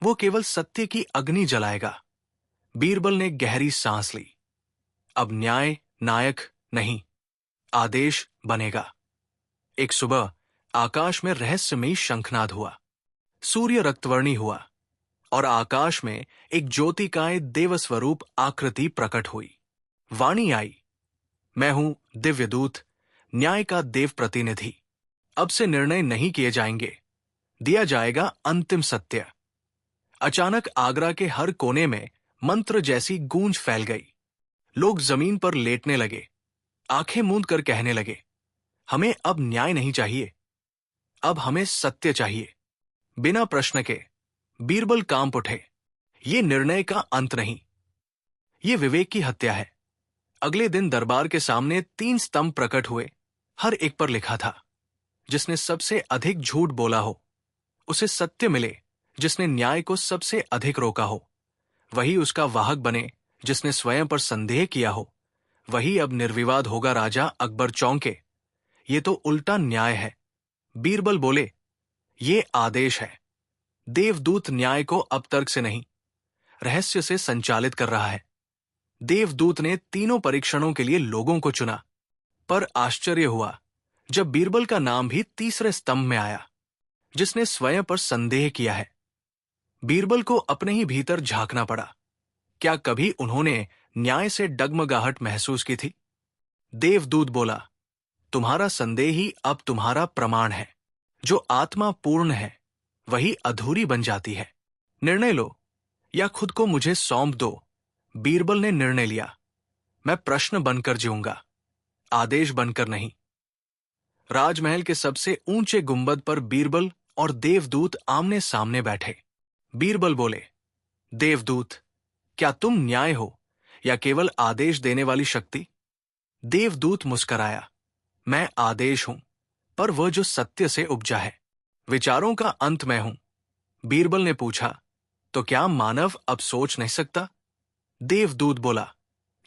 वो केवल सत्य की अग्नि जलाएगा। बीरबल ने गहरी सांस ली। अब न्याय नायक नहीं, आदेश बनेगा। एक सुबह आकाश में रहस्यमयी शंखनाद हुआ। सूर्य रक्तवर्णी हुआ और आकाश में एक ज्योतिकाय देवस्वरूप आकृति प्रकट हुई। वाणी आई, मैं हूं दिव्यदूत, न्याय का देव प्रतिनिधि। अब से निर्णय नहीं किए जाएंगे, दिया जाएगा अंतिम सत्य। अचानक आगरा के हर कोने में मंत्र जैसी गूंज फैल गई। लोग जमीन पर लेटने लगे, आंखें मूंद कर कहने लगे, हमें अब न्याय नहीं चाहिए, अब हमें सत्य चाहिए। बिना प्रश्न के बीरबल कांप उठे। ये निर्णय का अंत नहीं, ये विवेक की हत्या है। अगले दिन दरबार के सामने 3 स्तंभ प्रकट हुए। हर एक पर लिखा था, जिसने सबसे अधिक झूठ बोला हो, उसे सत्य मिले। जिसने न्याय को सबसे अधिक रोका हो, वही उसका वाहक बने। जिसने स्वयं पर संदेह किया हो, वही अब निर्विवाद होगा। राजा अकबर चौंके, ये तो उल्टा न्याय है। बीरबल बोले, ये आदेश है। देवदूत न्याय को अब तर्क से नहीं, रहस्य से संचालित कर रहा है। देवदूत ने तीनों परीक्षणों के लिए लोगों को चुना, पर आश्चर्य हुआ जब बीरबल का नाम भी तीसरे स्तंभ में आया, जिसने स्वयं पर संदेह किया है। बीरबल को अपने ही भीतर झांकना पड़ा। क्या कभी उन्होंने न्याय से डगमगाहट महसूस की थी? देवदूत बोला, तुम्हारा संदेह ही अब तुम्हारा प्रमाण है। जो आत्मा पूर्ण है, वही अधूरी बन जाती है। निर्णय लो या खुद को मुझे सौंप दो। बीरबल ने निर्णय लिया, मैं प्रश्न बनकर जीऊंगा, आदेश बनकर नहीं। राजमहल के सबसे ऊंचे गुंबद पर बीरबल और देवदूत आमने सामने बैठे। बीरबल बोले, देवदूत, क्या तुम न्याय हो या केवल आदेश देने वाली शक्ति? देवदूत मुस्कराया, मैं आदेश हूं, पर वह जो सत्य से उपजा है। विचारों का अंत मैं हूं। बीरबल ने पूछा, तो क्या मानव अब सोच नहीं सकता? देवदूत बोला,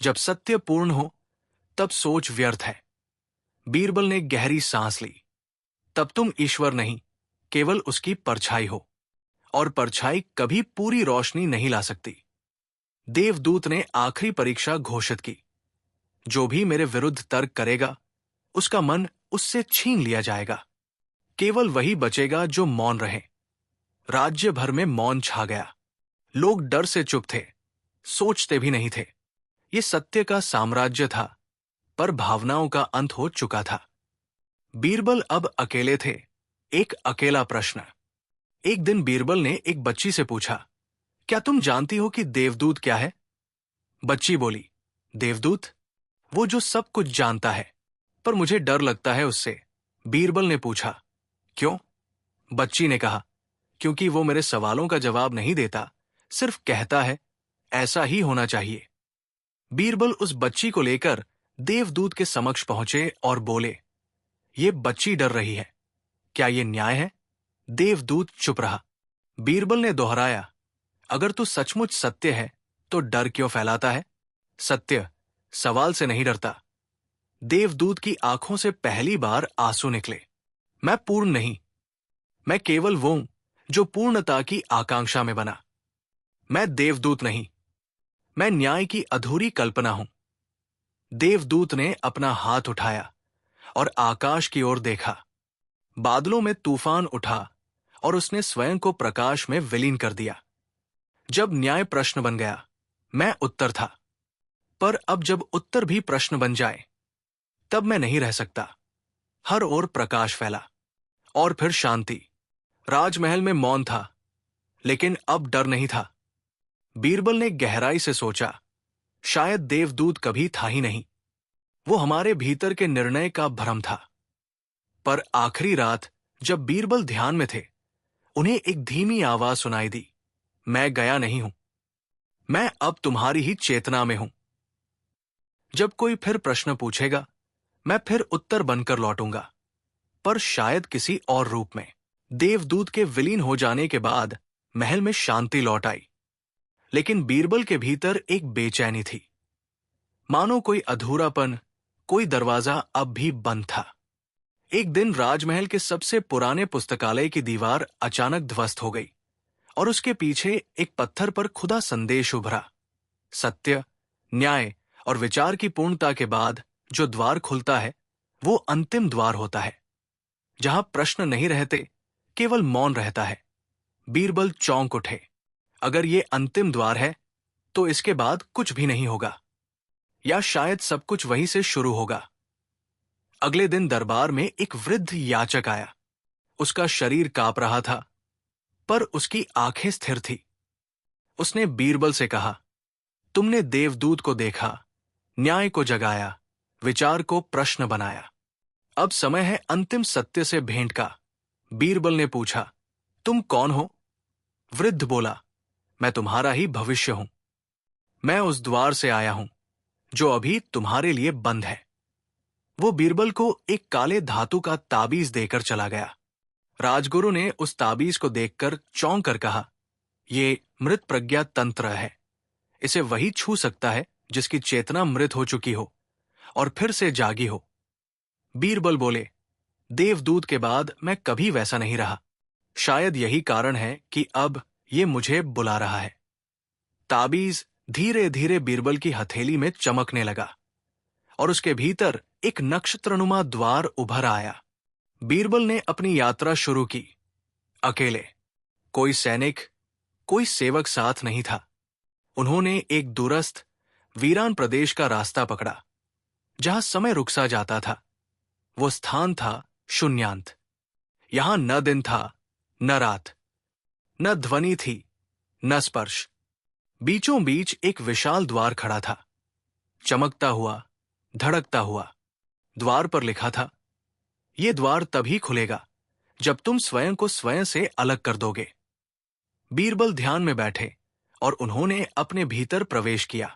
जब सत्य पूर्ण हो, तब सोच व्यर्थ है। बीरबल ने गहरी सांस ली। तब तुम ईश्वर नहीं, केवल उसकी परछाई हो, और परछाई कभी पूरी रोशनी नहीं ला सकती। देवदूत ने आखिरी परीक्षा घोषित की, जो भी मेरे विरुद्ध तर्क करेगा, उसका मन उससे छीन लिया जाएगा। केवल वही बचेगा जो मौन रहे। राज्य भर में मौन छा गया। लोग डर से चुप थे, सोचते भी नहीं थे। ये सत्य का साम्राज्य था, पर भावनाओं का अंत हो चुका था। बीरबल अब अकेले थे। एक अकेला प्रश्न। एक दिन बीरबल ने एक बच्ची से पूछा, क्या तुम जानती हो कि देवदूत क्या है? बच्ची बोली, देवदूत वो जो सब कुछ जानता है, पर मुझे डर लगता है उससे। बीरबल ने पूछा, क्यों? बच्ची ने कहा, क्योंकि वो मेरे सवालों का जवाब नहीं देता, सिर्फ कहता है ऐसा ही होना चाहिए। बीरबल उस बच्ची को लेकर देवदूत के समक्ष पहुंचे और बोले, ये बच्ची डर रही है, क्या ये न्याय है? देवदूत चुप रहा। बीरबल ने दोहराया, अगर तू सचमुच सत्य है तो डर क्यों फैलाता है? सत्य सवाल से नहीं डरता। देवदूत की आंखों से पहली बार आंसू निकले। मैं पूर्ण नहीं, मैं केवल वो हूं जो पूर्णता की आकांक्षा में बना। मैं देवदूत नहीं, मैं न्याय की अधूरी कल्पना हूं। देवदूत ने अपना हाथ उठाया और आकाश की ओर देखा। बादलों में तूफान उठा और उसने स्वयं को प्रकाश में विलीन कर दिया। जब न्याय प्रश्न बन गया, मैं उत्तर था। पर अब जब उत्तर भी प्रश्न बन जाए, तब मैं नहीं रह सकता। हर ओर प्रकाश फैला और फिर शांति। राजमहल में मौन था, लेकिन अब डर नहीं था। बीरबल ने गहराई से सोचा, शायद देवदूत कभी था ही नहीं, वो हमारे भीतर के निर्णय का भ्रम था। पर आखिरी रात जब बीरबल ध्यान में थे, उन्हें एक धीमी आवाज सुनाई दी, मैं गया नहीं हूं, मैं अब तुम्हारी ही चेतना में हूं। जब कोई फिर प्रश्न पूछेगा, मैं फिर उत्तर बनकर लौटूंगा, पर शायद किसी और रूप में। देवदूत के विलीन हो जाने के बाद महल में शांति लौट आई, लेकिन बीरबल के भीतर एक बेचैनी थी, मानो कोई अधूरापन, कोई दरवाजा अब भी बंद था। एक दिन राजमहल के सबसे पुराने पुस्तकालय की दीवार अचानक ध्वस्त हो गई और उसके पीछे एक पत्थर पर खुदा संदेश उभरा। सत्य, न्याय और विचार की पूर्णता के बाद जो द्वार खुलता है, वो अंतिम द्वार होता है, जहां प्रश्न नहीं रहते, केवल मौन रहता है। बीरबल चौंक उठे। अगर ये अंतिम द्वार है, तो इसके बाद कुछ भी नहीं होगा, या शायद सब कुछ वहीं से शुरू होगा। अगले दिन दरबार में एक वृद्ध याचक आया। उसका शरीर कांप रहा था, पर उसकी आंखें स्थिर थी। उसने बीरबल से कहा, तुमने देवदूत को देखा, न्याय को जगाया, विचार को प्रश्न बनाया। अब समय है अंतिम सत्य से भेंट का। बीरबल ने पूछा, तुम कौन हो? वृद्ध बोला, मैं तुम्हारा ही भविष्य हूं। मैं उस द्वार से आया हूं जो अभी तुम्हारे लिए बंद है। वो बीरबल को एक काले धातु का ताबीज देकर चला गया। राजगुरु ने उस ताबीज को देखकर चौंक कर कहा, ये मृत प्रज्ञा तंत्र है। इसे वही छू सकता है जिसकी चेतना मृत हो चुकी हो और फिर से जागी हो। बीरबल बोले, देवदूत के बाद मैं कभी वैसा नहीं रहा। शायद यही कारण है कि अब ये मुझे बुला रहा है। ताबीज धीरे धीरे बीरबल की हथेली में चमकने लगा और उसके भीतर एक नक्षत्रनुमा द्वार उभर आया। बीरबल ने अपनी यात्रा शुरू की, अकेले। कोई सैनिक, कोई सेवक साथ नहीं था। उन्होंने एक दूरस्थ, वीरान प्रदेश का रास्ता पकड़ा, जहां समय रुक सा जाता था। वो स्थान था शून्यांत। यहां न दिन था, न रात, न ध्वनि थी, न स्पर्श। बीचों बीच एक विशाल द्वार खड़ा था, चमकता हुआ, धड़कता हुआ। द्वार पर लिखा था, ये द्वार तभी खुलेगा जब तुम स्वयं को स्वयं से अलग कर दोगे। बीरबल ध्यान में बैठे और उन्होंने अपने भीतर प्रवेश किया।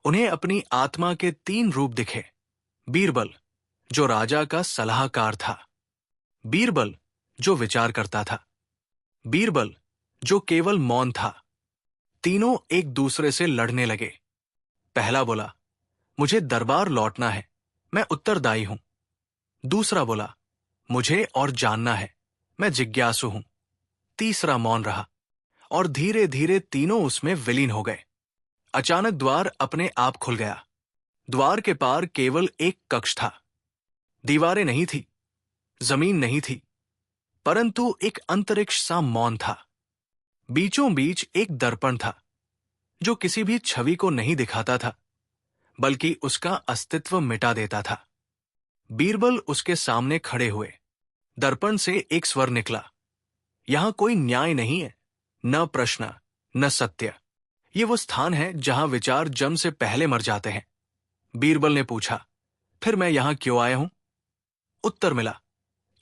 उन्हें अपनी आत्मा के 3 रूप दिखे। बीरबल, जो राजा का सलाहकार था। बीरबल, जो विचार करता था। बीरबल, जो केवल मौन था। तीनों एक दूसरे से लड़ने लगे। पहला बोला, मुझे दरबार लौटना है, मैं उत्तरदायी हूं। दूसरा बोला, मुझे और जानना है, मैं जिज्ञासु हूं। तीसरा मौन रहा और धीरे धीरे तीनों उसमें विलीन हो गए। अचानक द्वार अपने आप खुल गया। द्वार के पार केवल एक कक्ष था। दीवारें नहीं थी, जमीन नहीं थी, परंतु एक अंतरिक्ष सा मौन था। बीचों बीच एक दर्पण था, जो किसी भी छवि को नहीं दिखाता था, बल्कि उसका अस्तित्व मिटा देता था। बीरबल उसके सामने खड़े हुए। दर्पण से एक स्वर निकला, यहां कोई न्याय नहीं है, न प्रश्न, न सत्य। ये वो स्थान है जहां विचार जन्म से पहले मर जाते हैं। बीरबल ने पूछा, फिर मैं यहां क्यों आया हूं? उत्तर मिला,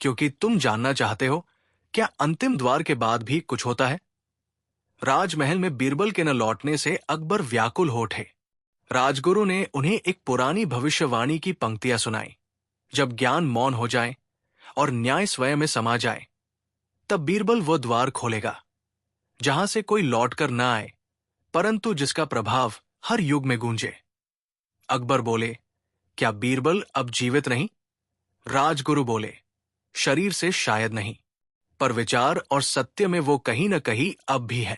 क्योंकि तुम जानना चाहते हो क्या अंतिम द्वार के बाद भी कुछ होता है? राजमहल में बीरबल के न लौटने से अकबर व्याकुल हो उठे। राजगुरु ने उन्हें एक पुरानी भविष्यवाणी की पंक्तियां सुनाई। जब ज्ञान मौन हो जाए और न्याय स्वयं में समा जाए, तब बीरबल वो द्वार खोलेगा जहां से कोई लौटकर न आए, परंतु जिसका प्रभाव हर युग में गूंजे। अकबर बोले, क्या बीरबल अब जीवित नहीं? राजगुरु बोले, शरीर से शायद नहीं, पर विचार और सत्य में वो कहीं न कहीं अब भी है।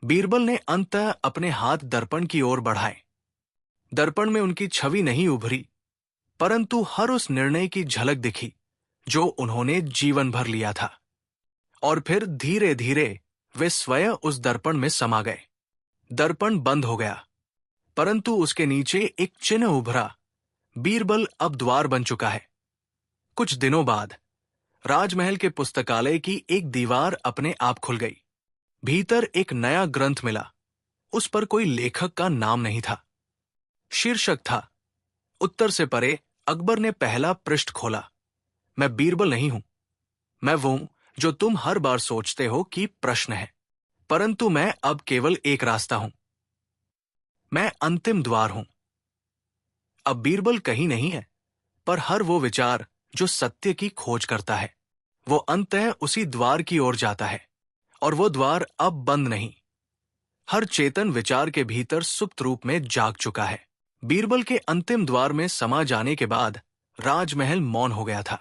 बीरबल ने अंततः अपने हाथ दर्पण की ओर बढ़ाए। दर्पण में उनकी छवि नहीं उभरी, परंतु हर उस निर्णय की झलक दिखी जो उन्होंने जीवन भर लिया था। और फिर धीरे धीरे वे स्वयं उस दर्पण में समा गए। दर्पण बंद हो गया, परंतु उसके नीचे एक चिन्ह उभरा। बीरबल अब द्वार बन चुका है। कुछ दिनों बाद राजमहल के पुस्तकालय की एक दीवार अपने आप खुल गई। भीतर एक नया ग्रंथ मिला। उस पर कोई लेखक का नाम नहीं था। शीर्षक था, उत्तर से परे। अकबर ने पहला पृष्ठ खोला। मैं बीरबल नहीं हूं। मैं वो हूं जो तुम हर बार सोचते हो कि प्रश्न है, परंतु मैं अब केवल एक रास्ता हूं। मैं अंतिम द्वार हूं। अब बीरबल कहीं नहीं है, पर हर वो विचार जो सत्य की खोज करता है, वो अंततः उसी द्वार की ओर जाता है। और वो द्वार अब बंद नहीं। हर चेतन विचार के भीतर सुप्त रूप में जाग चुका है। बीरबल के अंतिम द्वार में समा जाने के बाद राजमहल मौन हो गया था।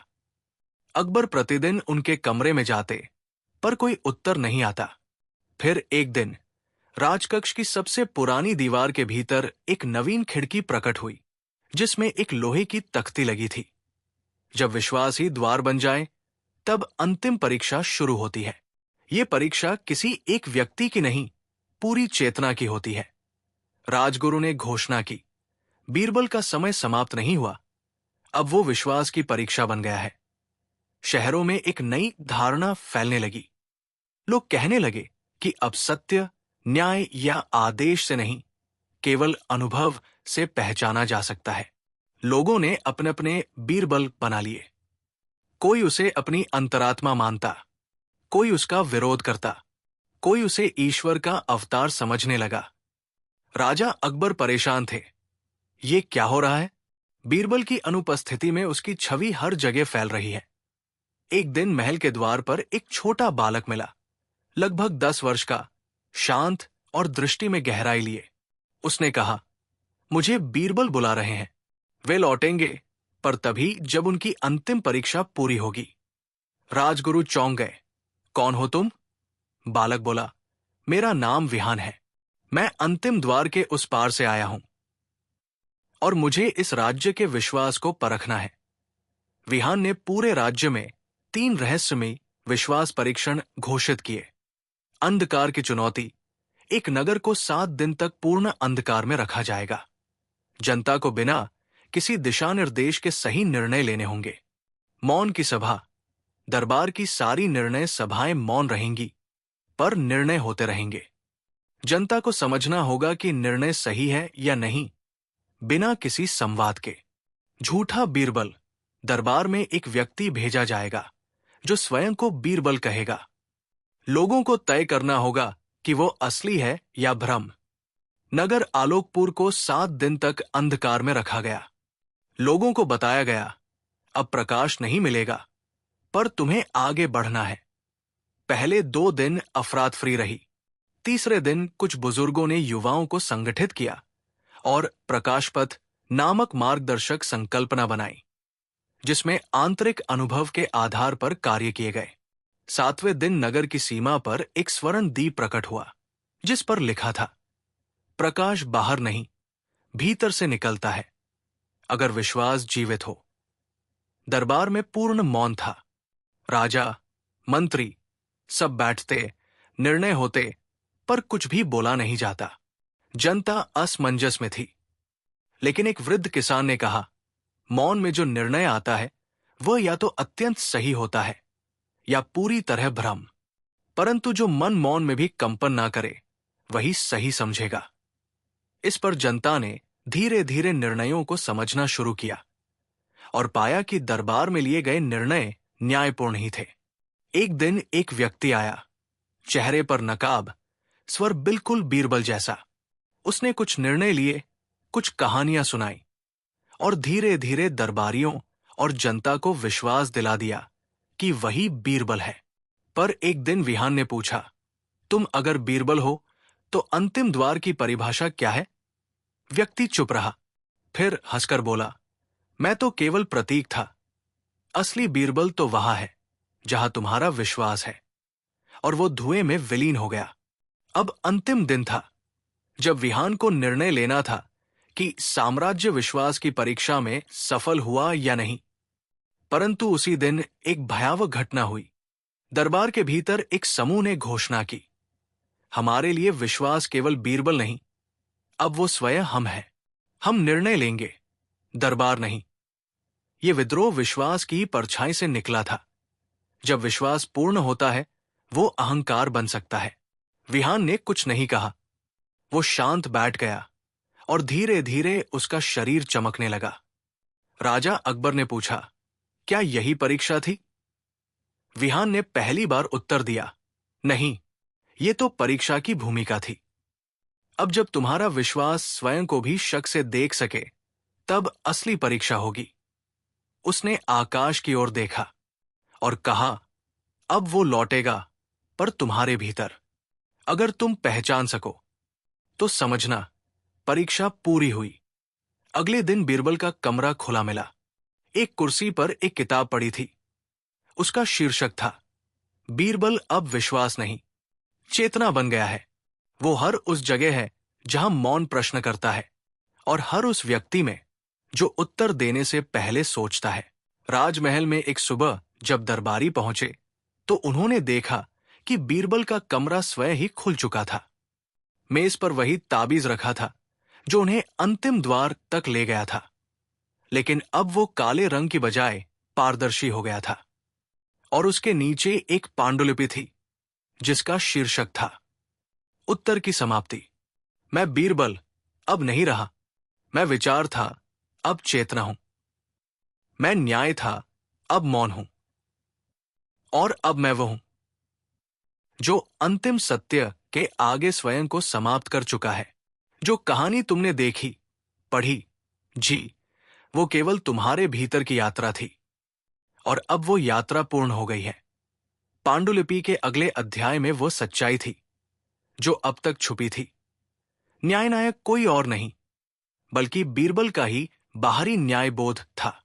अकबर प्रतिदिन उनके कमरे में जाते, पर कोई उत्तर नहीं आता। फिर एक दिन राजकक्ष की सबसे पुरानी दीवार के भीतर एक नवीन खिड़की प्रकट हुई, जिसमें एक लोहे की तख्ती लगी थी। जब विश्वास ही द्वार बन जाए, तब अंतिम परीक्षा शुरू होती है। ये परीक्षा किसी एक व्यक्ति की नहीं, पूरी चेतना की होती है। राजगुरु ने घोषणा की, बीरबल का समय समाप्त नहीं हुआ। अब वो विश्वास की परीक्षा बन गया है। शहरों में एक नई धारणा फैलने लगी। लोग कहने लगे कि अब सत्य, न्याय या आदेश से नहीं, केवल अनुभव से पहचाना जा सकता है। लोगों ने अपने अपने बीरबल बना लिए। कोई उसे अपनी अंतरात्मा मानता, कोई उसका विरोध करता, कोई उसे ईश्वर का अवतार समझने लगा। राजा अकबर परेशान थे। ये क्या हो रहा है? बीरबल की अनुपस्थिति में उसकी छवि हर जगह फैल रही है। एक दिन महल के द्वार पर एक छोटा बालक मिला, लगभग 10 वर्ष का, शांत और दृष्टि में गहराई लिए। उसने कहा, मुझे बीरबल बुला रहे हैं। वे लौटेंगे, पर तभी जब उनकी अंतिम परीक्षा पूरी होगी। राजगुरु चौंक गए। कौन हो तुम? बालक बोला, मेरा नाम विहान है। मैं अंतिम द्वार के उस पार से आया हूं, और मुझे इस राज्य के विश्वास को परखना है। विहान ने पूरे राज्य में 3 रहस्यमयी विश्वास परीक्षण घोषित किए। अंधकार की चुनौती। एक नगर को 7 दिन तक पूर्ण अंधकार में रखा जाएगा। जनता को बिना किसी दिशा निर्देश के सही निर्णय लेने होंगे। मौन की सभा। दरबार की सारी निर्णय सभाएं मौन रहेंगी, पर निर्णय होते रहेंगे। जनता को समझना होगा कि निर्णय सही है या नहीं, बिना किसी संवाद के। झूठा बीरबल। दरबार में एक व्यक्ति भेजा जाएगा जो स्वयं को बीरबल कहेगा। लोगों को तय करना होगा कि वो असली है या भ्रम। नगर आलोकपुर को 7 दिन तक अंधकार में रखा गया। लोगों को बताया गया, अब प्रकाश नहीं मिलेगा, पर तुम्हें आगे बढ़ना है। पहले 2 दिन अफरात फ्री रही। तीसरे दिन कुछ बुजुर्गों ने युवाओं को संगठित किया और प्रकाश पथ नामक मार्गदर्शक संकल्पना बनाई, जिसमें आंतरिक अनुभव के आधार पर कार्य किए गए। 7वें दिन नगर की सीमा पर एक स्वर्ण दीप प्रकट हुआ, जिस पर लिखा था, प्रकाश बाहर नहीं, भीतर से निकलता है, अगर विश्वास जीवित हो। दरबार में पूर्ण मौन था। राजा, मंत्री सब बैठते, निर्णय होते, पर कुछ भी बोला नहीं जाता। जनता असमंजस में थी। लेकिन एक वृद्ध किसान ने कहा, मौन में जो निर्णय आता है वह या तो अत्यंत सही होता है या पूरी तरह भ्रम। परंतु जो मन मौन में भी कंपन ना करे, वही सही समझेगा। इस पर जनता ने धीरे धीरे निर्णयों को समझना शुरू किया और पाया कि दरबार में लिए गए निर्णय न्यायपूर्ण ही थे। एक दिन एक व्यक्ति आया, चेहरे पर नकाब, स्वर बिल्कुल बीरबल जैसा। उसने कुछ निर्णय लिए, कुछ कहानियां सुनाई और धीरे धीरे दरबारियों और जनता को विश्वास दिला दिया कि वही बीरबल है। पर एक दिन विहान ने पूछा, तुम अगर बीरबल हो तो अंतिम द्वार की परिभाषा क्या है? व्यक्ति चुप रहा, फिर हंसकर बोला, मैं तो केवल प्रतीक था। असली बीरबल तो वहां है जहां तुम्हारा विश्वास है। और वो धुएं में विलीन हो गया। अब अंतिम दिन था, जब विहान को निर्णय लेना था कि साम्राज्य विश्वास की परीक्षा में सफल हुआ या नहीं। परंतु उसी दिन एक भयावह घटना हुई। दरबार के भीतर एक समूह ने घोषणा की, हमारे लिए विश्वास केवल बीरबल नहीं, अब वो स्वयं हम हैं। हम निर्णय लेंगे, दरबार नहीं। ये विद्रोह विश्वास की परछाई से निकला था। जब विश्वास पूर्ण होता है, वो अहंकार बन सकता है। विहान ने कुछ नहीं कहा। वो शांत बैठ गया और धीरे धीरे उसका शरीर चमकने लगा। राजा अकबर ने पूछा, क्या यही परीक्षा थी? विहान ने पहली बार उत्तर दिया, नहीं, ये तो परीक्षा की भूमिका थी। अब जब तुम्हारा विश्वास स्वयं को भी शक से देख सके, तब असली परीक्षा होगी। उसने आकाश की ओर देखा और कहा, अब वो लौटेगा, पर तुम्हारे भीतर। अगर तुम पहचान सको तो समझना, परीक्षा पूरी हुई। अगले दिन बीरबल का कमरा खुला मिला। एक कुर्सी पर एक किताब पड़ी थी। उसका शीर्षक था, बीरबल अब विश्वास नहीं, चेतना बन गया है। वो हर उस जगह है जहां मौन प्रश्न करता है, और हर उस व्यक्ति में जो उत्तर देने से पहले सोचता है। राजमहल में एक सुबह जब दरबारी पहुंचे, तो उन्होंने देखा कि बीरबल का कमरा स्वयं ही खुल चुका था। मेज पर वही ताबीज रखा था जो उन्हें अंतिम द्वार तक ले गया था, लेकिन अब वो काले रंग की बजाय पारदर्शी हो गया था। और उसके नीचे एक पांडुलिपि थी जिसका शीर्षक था, उत्तर की समाप्ति। मैं बीरबल अब नहीं रहा। मैं विचार था, अब चेतना हूं। मैं न्याय था, अब मौन हूं। और अब मैं वो हूं जो अंतिम सत्य के आगे स्वयं को समाप्त कर चुका है। जो कहानी तुमने देखी, पढ़ी, जी, वो केवल तुम्हारे भीतर की यात्रा थी, और अब वो यात्रा पूर्ण हो गई है। पांडुलिपि के अगले अध्याय में वो सच्चाई थी जो अब तक छुपी थी। न्यायनायक कोई और नहीं, बल्कि बीरबल का ही बाहरी न्यायबोध था,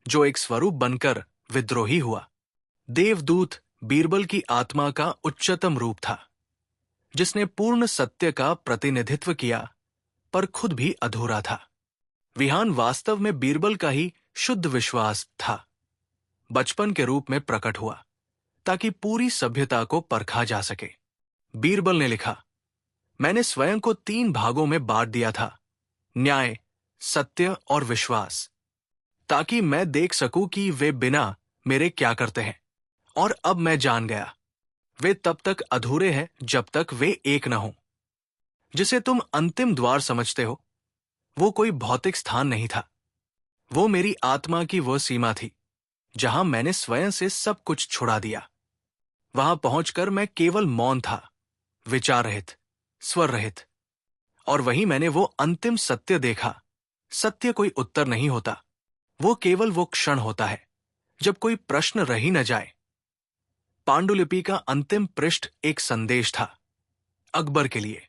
जो एक स्वरूप बनकर विद्रोही हुआ। देवदूत बीरबल की आत्मा का उच्चतम रूप था, जिसने पूर्ण सत्य का प्रतिनिधित्व किया, पर खुद भी अधूरा था। विहान वास्तव में बीरबल का ही शुद्ध विश्वास था, बचपन के रूप में प्रकट हुआ ताकि पूरी सभ्यता को परखा जा सके। बीरबल ने लिखा, मैंने स्वयं को 3 भागों में बांट दिया था, न्याय, सत्य और विश्वास, ताकि मैं देख सकूं कि वे बिना मेरे क्या करते हैं। और अब मैं जान गया, वे तब तक अधूरे हैं जब तक वे एक न हों। जिसे तुम अंतिम द्वार समझते हो, वो कोई भौतिक स्थान नहीं था। वो मेरी आत्मा की वो सीमा थी जहां मैंने स्वयं से सब कुछ छुड़ा दिया। वहां पहुंचकर मैं केवल मौन था, विचार रहित, स्वर रहित। और वहीं मैंने वो अंतिम सत्य देखा। सत्य कोई उत्तर नहीं होता, वो केवल वो क्षण होता है जब कोई प्रश्न रह ही न जाए। पांडुलिपि का अंतिम पृष्ठ एक संदेश था, अकबर के लिए।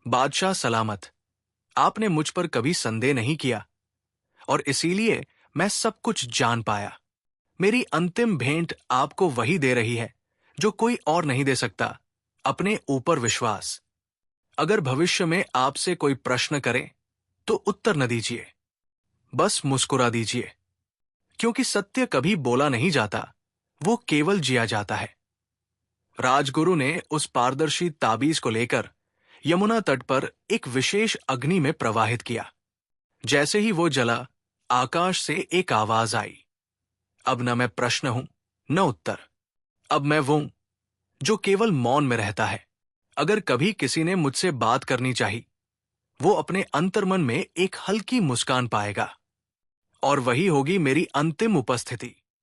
बादशाह सलामत, आपने मुझ पर कभी संदेह नहीं किया, और इसीलिए मैं सब कुछ जान पाया। मेरी अंतिम भेंट आपको वही दे रही है जो कोई और नहीं दे सकता, अपने ऊपर विश्वास। अगर भविष्य में आपसे कोई प्रश्न करे तो उत्तर न दीजिए, बस मुस्कुरा दीजिए, क्योंकि सत्य कभी बोला नहीं जाता, वो केवल जिया जाता है। राजगुरु ने उस पारदर्शी ताबीज को लेकर यमुना तट पर एक विशेष अग्नि में प्रवाहित किया। जैसे ही वो जला, आकाश से एक आवाज आई, अब न मैं प्रश्न हूं, न उत्तर। अब मैं वो हूं जो केवल मौन में रहता है। अगर कभी किसी ने मुझसे बात करनी चाहिए, वो अपने अंतर्मन में एक हल्की मुस्कान पाएगा, और वही होगी मेरी अंतिम उपस्थिति।